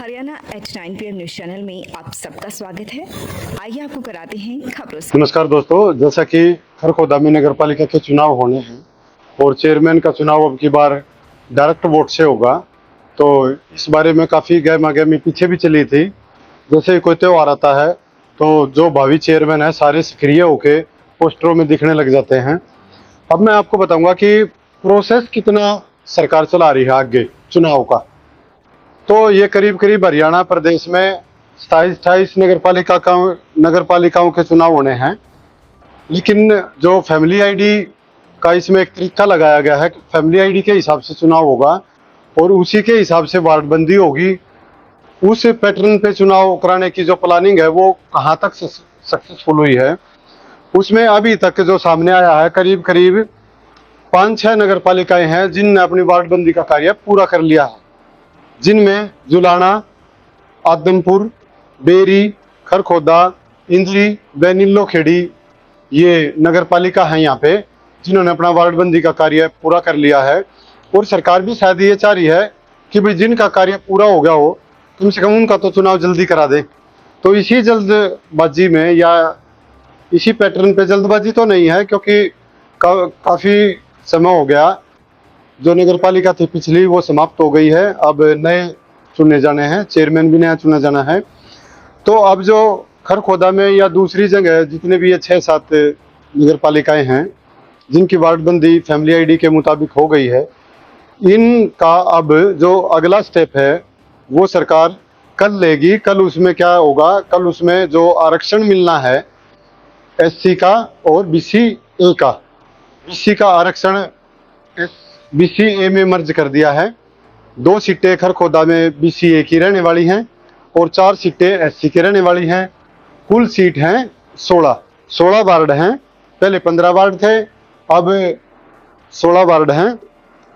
Haryana H9 PM news channel में आप सबका स्वागत है। आइए आपको कराते हैं खबरों से। नमस्कार दोस्तों, जैसा कि खरखोदा में नगर पालिका के चुनाव होने हैं और चेयरमैन का चुनाव अब की बार डायरेक्ट वोट से होगा, तो इस बारे में काफ़ी गहमागहमी पीछे भी चली थी। जैसे ही कोई त्यौहार आता है तो जो भावी चेयरमैन है सारे सक्रिय होके पोस्टरों में दिखने लग जाते हैं। अब मैं आपको बताऊंगा कि प्रोसेस कितना सरकार चला रही है आगे चुनाव का। तो ये करीब करीब हरियाणा प्रदेश में 27 नगर पालिकाओं के चुनाव होने हैं, लेकिन जो फैमिली आईडी का इसमें एक तरीका लगाया गया है कि फैमिली आईडी के हिसाब से चुनाव होगा और उसी के हिसाब से वार्डबंदी होगी। उस पैटर्न पे चुनाव कराने की जो प्लानिंग है वो कहाँ तक सक्सेसफुल हुई है, उसमें अभी तक जो सामने आया है करीब करीब 5-6 नगर पालिकाएं हैं जिनने अपनी वार्डबंदी का कार्य पूरा कर लिया है, जिनमें जुलाना, आदमपुर, बेरी, खरखोदा, इंद्री, बेनिल्लो खेड़ी ये नगर पालिका है यहाँ पे जिन्होंने अपना वार्डबंदी का कार्य पूरा कर लिया है। और सरकार भी शायद ये चाह रही है कि भाई जिनका कार्य पूरा हो गया हो कम से कम उनका तो चुनाव जल्दी करा दे। तो इसी जल्दबाजी में या इसी पैटर्न पे, जल्दबाजी तो नहीं है क्योंकि काफ़ी समय हो गया, जो नगर पालिका थी पिछली वो समाप्त हो गई है, अब नए चुने जाने हैं, चेयरमैन भी नया चुना जाना है। तो अब जो खरखोदा में या दूसरी जगह जितने भी ये 6-7 नगर पालिकाएं हैं जिनकी वार्डबंदी फैमिली आईडी के मुताबिक हो गई है, इनका अब जो अगला स्टेप है वो सरकार कल लेगी। कल उसमें क्या होगा, कल उसमें जो आरक्षण मिलना है एससी का और बीसीए का, बीसी का आरक्षण बीसीए में मर्ज कर दिया है। 2 सीटें खरखोदा में बीसीए की रहने वाली हैं और 4 सीटें एससी की रहने वाली हैं। कुल सीट हैं 16 वार्ड हैं, पहले 15 वार्ड थे, अब 16 वार्ड हैं।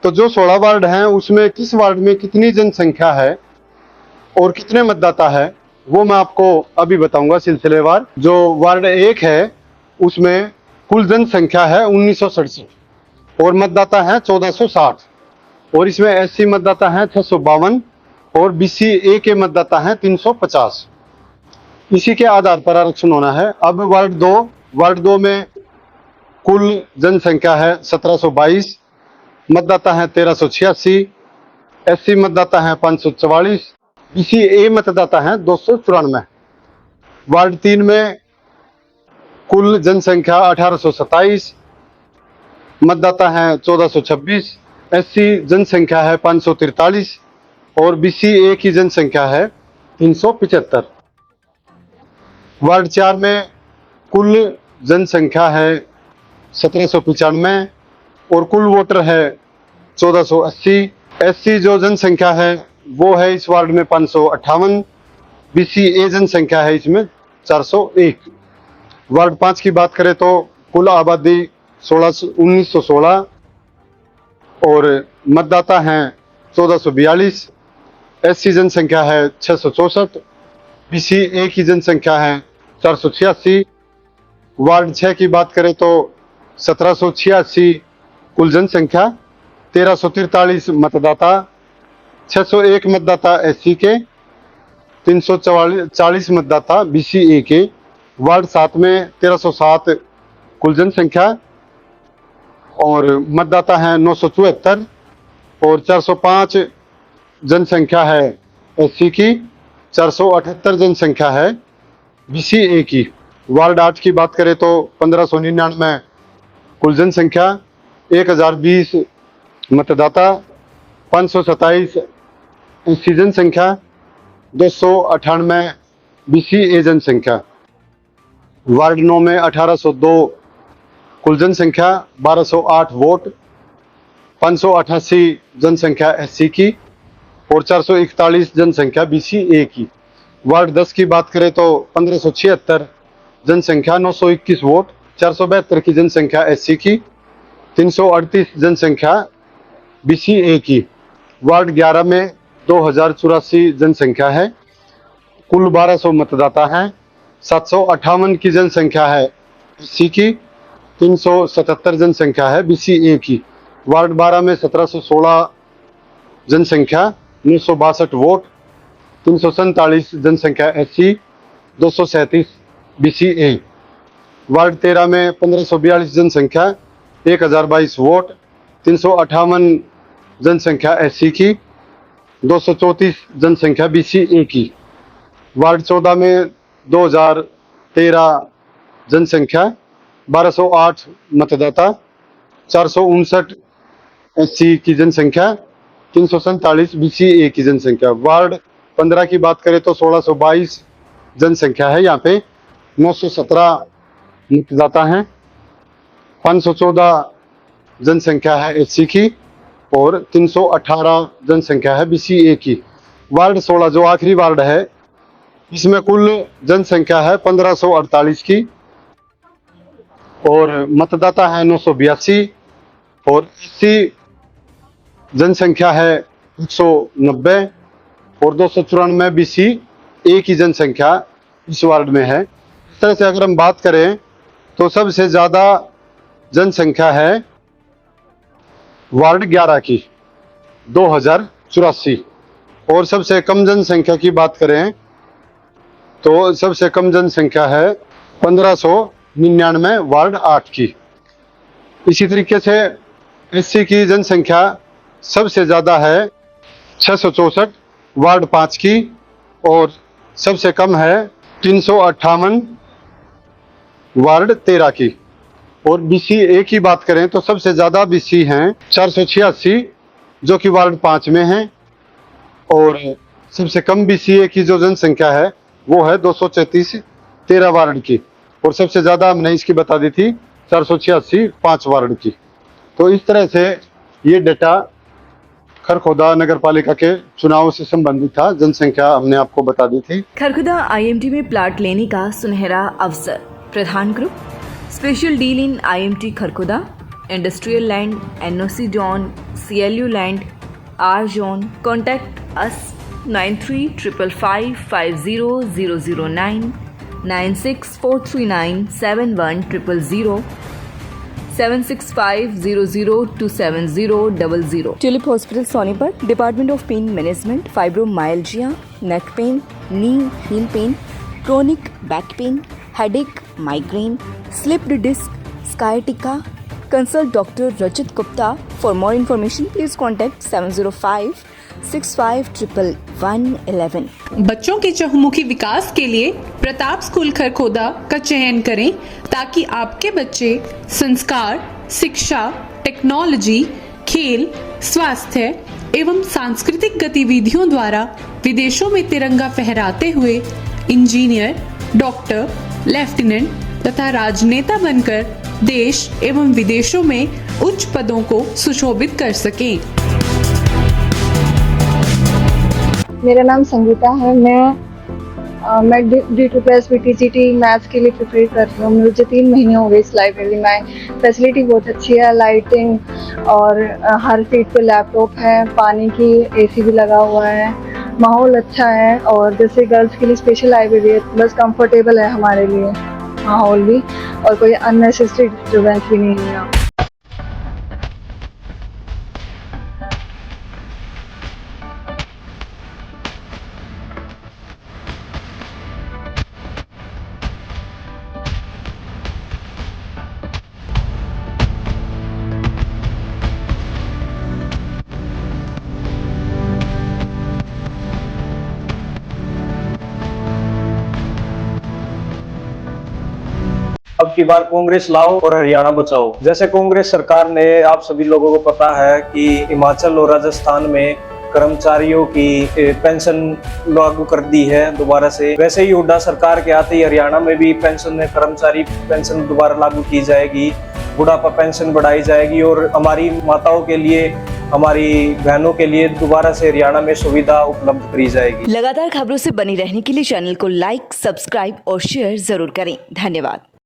तो जो 16 वार्ड हैं उसमें किस वार्ड में कितनी जनसंख्या है और कितने मतदाता है वो मैं आपको अभी बताऊंगा सिलसिलेवार। जो वार्ड 1 है उसमें कुल जनसंख्या है 1967 और मतदाता है 1460 और इसमें एससी मतदाता है 652 और बीसीए के मतदाता हैं 350। इसी के आधार पर आरक्षण होना है। अब वार्ड 2 में कुल जनसंख्या है 1722, मतदाता है 1386, एससी मतदाता है 544, बीसीए मतदाता है 294। वार्ड 3 में कुल जनसंख्या 1827, मतदाता है 1426, एससी जनसंख्या है 543 और बीसीए की जनसंख्या है 375। वार्ड 4 में कुल जनसंख्या है 1795 और कुल वोटर है 1480। एससी जो जनसंख्या है वो है इस वार्ड में 558, बीसीए जनसंख्या है इसमें 401। वार्ड 5 की बात करें तो कुल आबादी 1916 और मतदाता हैं 1442, एससी जनसंख्या है 664, बीसीए की जनसंख्या है 486। वार्ड 6 की बात करें तो 1786 कुल जनसंख्या, 1343 मतदाता, 601 मतदाता एससी के, 340 मतदाता बीसीए के। वार्ड 7 में 1307 कुल जनसंख्या और मतदाता हैं 974 और 405 जनसंख्या है एससी की, 478 जनसंख्या है बीसीए की। वार्ड 8 की बात करें तो 1599 कुल जनसंख्या, 1020 मतदाता, 527 एससी जनसंख्या, 298 बीसीए जनसंख्या। वार्ड 9 में 1802 कुल जनसंख्या, 1208 वोट, 588 जनसंख्या एससी की और 441 जनसंख्या बीसीए की। वार्ड 10 की बात करें तो 1576 जनसंख्या, 921 वोट, 472 की जनसंख्या एससी की, 338 जनसंख्या बीसीए की। वार्ड 11 में 2084 जनसंख्या है, कुल 1200 मतदाता हैं, 758 की जनसंख्या है एससी की, 377 जनसंख्या है बीसीए की। वार्ड 12 में 1716 जनसंख्या, 962 वोट, 347 जनसंख्या SC, 237 BCA। वार्ड 13 में 1542 जनसंख्या, 1022 वोट, 358 जनसंख्या SC की, 234 जनसंख्या BCA की। वार्ड 14 में 2013 जनसंख्या, 1208 मतदाता, 459 SC की जनसंख्या, 347 BCA की जनसंख्या। वार्ड 15 की बात करें तो 1622 जनसंख्या है, यहाँ पे 917 मतदाता हैं, 514 जनसंख्या है SC की और 318 जनसंख्या है BCA की। वार्ड 16 जो आखिरी वार्ड है, इसमें कुल जनसंख्या है 1548 की और मतदाता है 982 और SC जनसंख्या है 190 और 294 BCA की जनसंख्या इस वार्ड में है। इस तरह से अगर हम बात करें तो सबसे ज़्यादा जनसंख्या है वार्ड 11 की 2084 और सबसे कम जनसंख्या की बात करें तो सबसे कम जनसंख्या है 1599 वार्ड 8 की। इसी तरीके से SC की जनसंख्या सबसे ज़्यादा है 664 वार्ड 5 की और सबसे कम है 358 वार्ड 13 की। और BCA की बात करें तो सबसे ज़्यादा BC हैं 486 जो कि वार्ड 5 में हैं और सबसे कम BCA की जो जनसंख्या है वो है 233 13 वार्ड की और सबसे ज़्यादा हमने इसकी बता दी थी 486 5 वार्ड की। तो इस तरह से ये डेटा खरखोदा नगर पालिका के चुनाव से संबंधित था, जनसंख्या हमने आपको बता दी थी। खरखोदा IMT में प्लाट लेने का सुनहरा अवसर। Pradhan group special deal in IMT Kharkhoda, industrial land, NOC zone, CLU land, R zone. Contact us 9355500009, 9643971000, 7650027000। Tulip hospital Sonipat, department of pain management, fibromyalgia, neck pain, knee heel pain, chronic back pain, headache, migraine, slipped disc, sciatica. Consult doctor Rachit Gupta. For more information please contact 705651111। बच्चों के चहुमुखी विकास के लिए Pratap school Kharkhoda का चयन करें ताकि आपके बच्चे संस्कार, शिक्षा, टेक्नोलॉजी, खेल, स्वास्थ्य एवं सांस्कृतिक गतिविधियों द्वारा विदेशों में तिरंगा फहराते हुए इंजीनियर, डॉक्टर, लेफ्टिनेंट तथा राजनेता बनकर देश एवं विदेशों में उच्च पदों को सुशोभित कर सकें। मेरा नाम संगीता है। मैं D2+ BTCT मैथ्स के लिए प्रिपेयर कर रही हूँ। मुझे 3 महीने हो गए इस लाइब्रेरी में। फैसिलिटी बहुत अच्छी है, लाइटिंग और हर सीट पे लैपटॉप है, पानी की AC भी लगा हुआ है, माहौल अच्छा है और जैसे गर्ल्स के लिए स्पेशल लाइब्रेरी है, बस कंफर्टेबल है हमारे लिए माहौल भी और कोई अननेसेसरी डिस्टर्बेंस भी नहीं है। अब की बार कांग्रेस लाओ और हरियाणा बचाओ। जैसे कांग्रेस सरकार ने, आप सभी लोगों को पता है कि हिमाचल और राजस्थान में कर्मचारियों की पेंशन लागू कर दी है दोबारा से। वैसे ही हुड्डा सरकार के आते ही हरियाणा में भी पेंशन, कर्मचारी पेंशन दोबारा लागू की जाएगी, बुढ़ापा पेंशन बढ़ाई जाएगी और हमारी माताओं के लिए, हमारी बहनों के लिए दोबारा से हरियाणा में सुविधा उपलब्ध करी जाएगी। लगातार खबरों से बनी रहने के लिए चैनल को लाइक, सब्सक्राइब और शेयर जरूर करें। धन्यवाद।